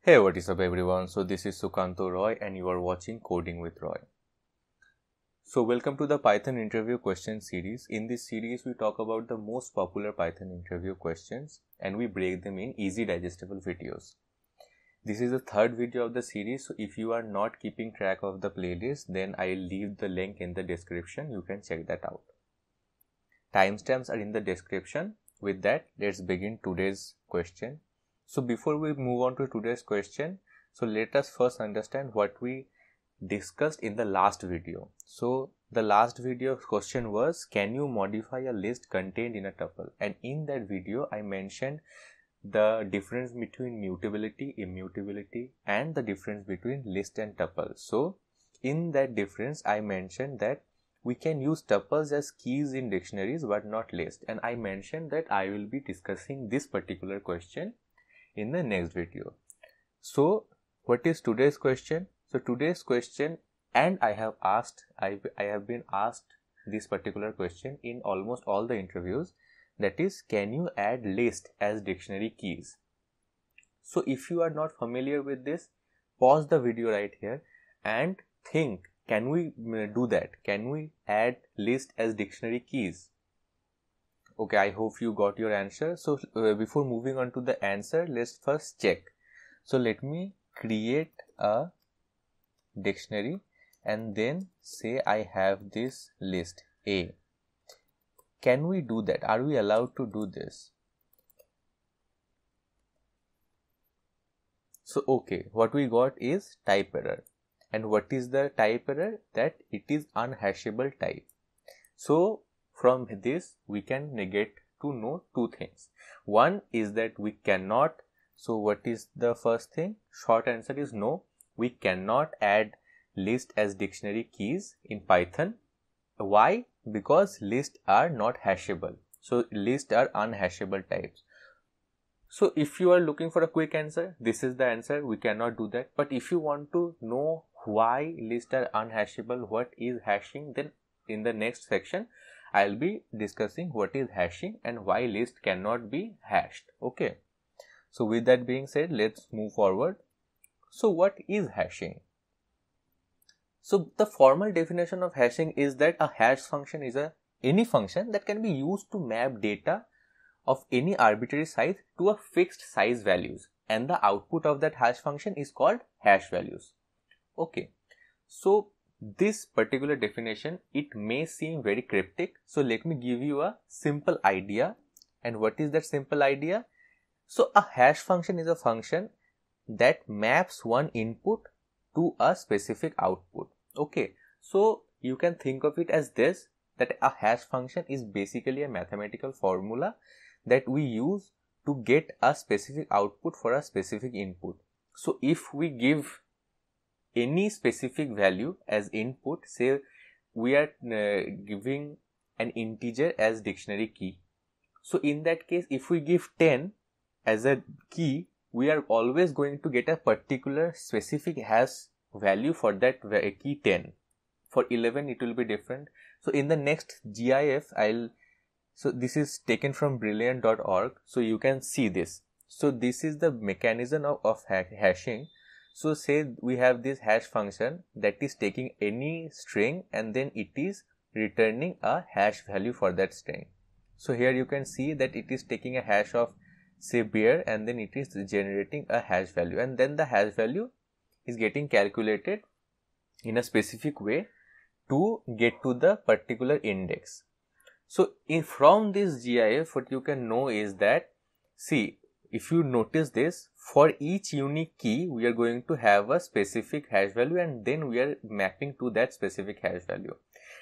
Hey, what is up everyone? So this is Sukanto Roy and you are watching Coding with Roy. So welcome to the Python interview question series. In this series we talk about the most popular Python interview questions and we break them in easy digestible videos. This is the third video of the series, so if you are not keeping track of the playlist, then I'll leave the link in the description. You can check that out. Timestamps are in the description. With that, let's begin today's question. So before we move on to today's question, so let us first understand what we discussed in the last video. So the last video question was, can you modify a list contained in a tuple? And in that video, I mentioned the difference between mutability, immutability, and the difference between list and tuple. So in that difference, I mentioned that we can use tuples as keys in dictionaries but not list, and I mentioned that I will be discussing this particular question in the next video. So what is today's question? So today's question, and I have been asked this particular question in almost all the interviews, that is, can you add list as dictionary keys? So if you are not familiar with this, pause the video right here and think, can we do that? Can we add list as dictionary keys? Okay, I hope you got your answer. So before moving on to the answer, let's first check. So let me create a dictionary and then say I have this list A. Can we do that? Are we allowed to do this? So okay, what we got is type error. And what is the type error? That it is unhashable type. So from this we can get to know two things. One is that we cannot. So what is the first thing? Short answer is no. We cannot add list as dictionary keys in Python. Why? Because lists are not hashable. So lists are unhashable types. So if you are looking for a quick answer, this is the answer. We cannot do that. But if you want to know why lists are unhashable, what is hashing, then in the next section I'll be discussing what is hashing and why list cannot be hashed. Okay. So with that being said, let's move forward. So what is hashing? So the formal definition of hashing is that a hash function is any function that can be used to map data of any arbitrary size to a fixed size values, and the output of that hash function is called hash values. Okay, so this particular definition, it may seem very cryptic, so let me give you a simple idea. And what is that simple idea? So a hash function is a function that maps one input to a specific output. Okay, so you can think of it as this, that a hash function is basically a mathematical formula that we use to get a specific output for a specific input. So if we give any specific value as input, say we are giving an integer as dictionary key. So in that case, if we give 10 as a key, we are always going to get a particular specific hash value for that key 10. For 11 it will be different. So in the next GIF so this is taken from brilliant.org, so you can see this. So this is the mechanism of hashing. So say we have this hash function that is taking any string and then it is returning a hash value for that string. So here you can see that it is taking a hash of say bear and then it is generating a hash value, and then the hash value is getting calculated in a specific way to get to the particular index. So from this GIF, what you can know is that, see, if you notice this, for each unique key we are going to have a specific hash value and then we are mapping to that specific hash value.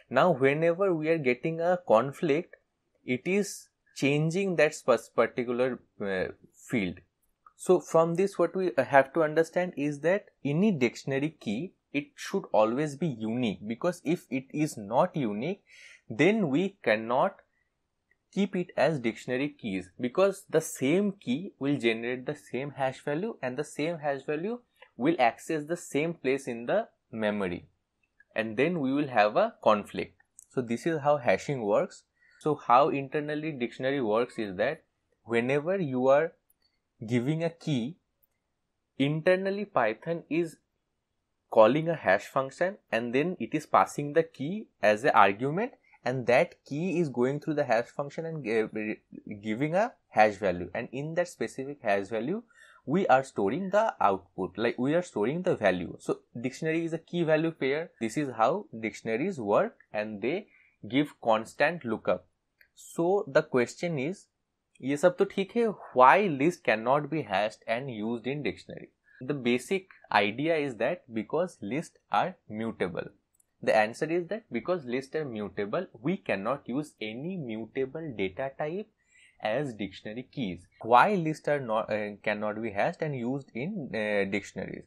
Now whenever we are getting a conflict, it is changing that particular field. So from this, what we have to understand is that any dictionary key, it should always be unique, because if it is not unique, then we cannot keep it as dictionary keys, because the same key will generate the same hash value and the same hash value will access the same place in the memory, and then we will have a conflict. So this is how hashing works. So how internally dictionary works is that whenever you are giving a key, internally Python is calling a hash function, and then it is passing the key as an argument, and that key is going through the hash function and giving a hash value, and in that specific hash value we are storing the output, like we are storing the value. So dictionary is a key value pair. This is how dictionaries work, and they give constant lookup. So the question is, ये सब तो ठीक है, why list cannot be hashed and used in dictionary? The basic idea is that because lists are mutable. The answer is that because lists are mutable, we cannot use any mutable data type as dictionary keys. Why lists are not cannot be hashed and used in dictionaries?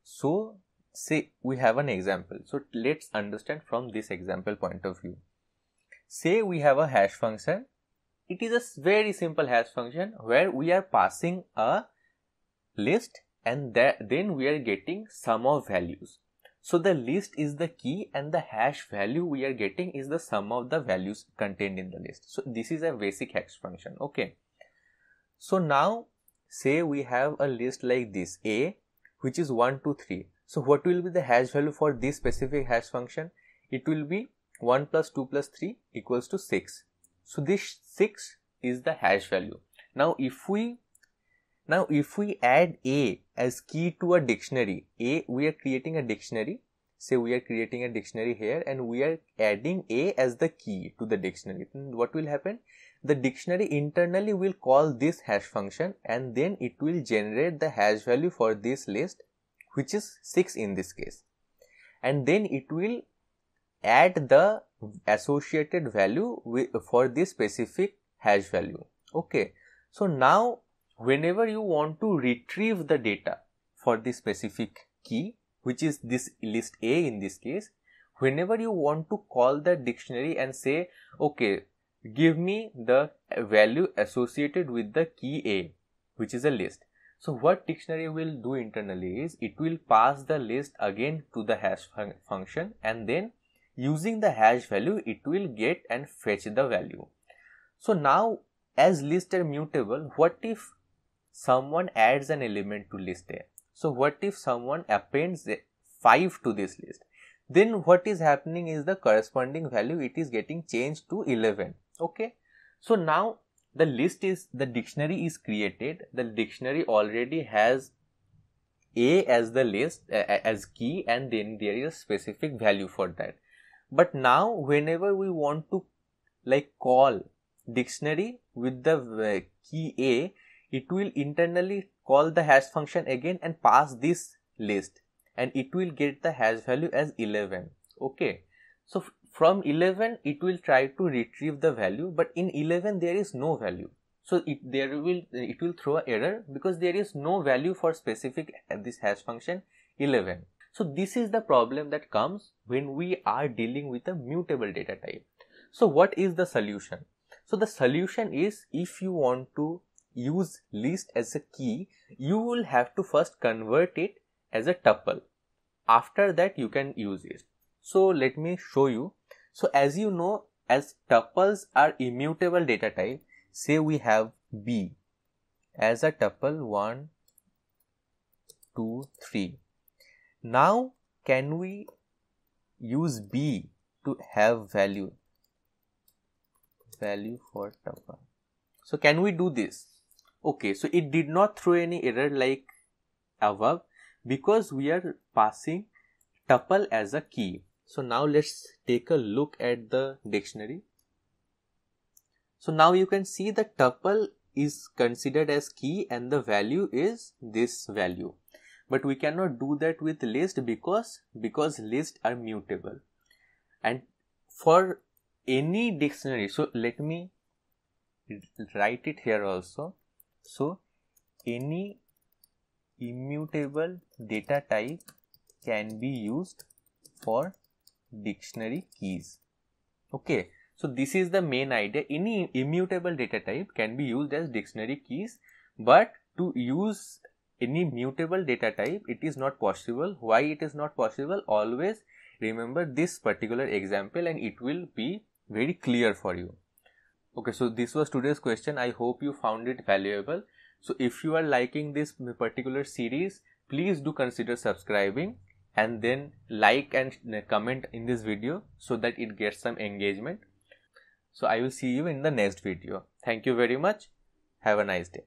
So say we have an example. So let's understand from this example point of view. Say we have a hash function. It is a very simple hash function where we are passing a list, and then we are getting sum of values. So the list is the key, and the hash value we are getting is the sum of the values contained in the list. So this is a basic hash function. Okay. So now say we have a list like this, A, which is 1, 2, 3. So what will be the hash value for this specific hash function? It will be 1 plus 2 plus 3 equals to 6. So this 6 is the hash value. Now if we add A as key to a dictionary, we are creating a dictionary. Say we are creating a dictionary here, and we are adding A as the key to the dictionary. And what will happen? The dictionary internally will call this hash function, and then it will generate the hash value for this list, which is 6 in this case. And then it will add the associated value for this specific hash value. Okay. So now whenever you want to retrieve the data for this specific key, which is this list A in this case, whenever you want to call the dictionary and say, okay, give me the value associated with the key A, which is a list. So what dictionary will do internally is it will pass the list again to the hash function, and then using the hash value it will get and fetch the value. So now as lists are mutable, what if someone adds an element to list A? So what if someone appends 5 to this list? Then what is happening is the corresponding value, it is getting changed to 11. Okay. So now the dictionary is created. The dictionary already has A as the list as key, and then there is a specific value for that. But now whenever we want to call dictionary with the key A, it will internally call the hash function again and pass this list, and it will get the hash value as 11. Okay. So from 11 it will try to retrieve the value, but in 11 there is no value. So it will throw an error because there is no value for specific this hash function 11. So this is the problem that comes when we are dealing with a mutable data type. So what is the solution? So the solution is, if you want to use list as a key, you will have to first convert it as a tuple. After that you can use it. So let me show you. So as you know, as tuples are immutable data type, say we have B as a tuple 1, 2, 3. Now can we use B to have value for tuple? So can we do this? Okay, so it did not throw any error like above because we are passing tuple as a key. So now let's take a look at the dictionary. So now you can see the tuple is considered as key and the value is this value. But we cannot do that with list because lists are mutable. And for any dictionary, so let me write it here also. So any immutable data type can be used for dictionary keys. Okay, so this is the main idea. Any immutable data type can be used as dictionary keys, but to use any mutable data type, it is not possible. Why it is not possible? Always remember this particular example and it will be very clear for you. Okay, so this was today's question. I hope you found it valuable. So if you are liking this particular series, please do consider subscribing and then like and comment in this video so that it gets some engagement. So I will see you in the next video. Thank you very much. Have a nice day.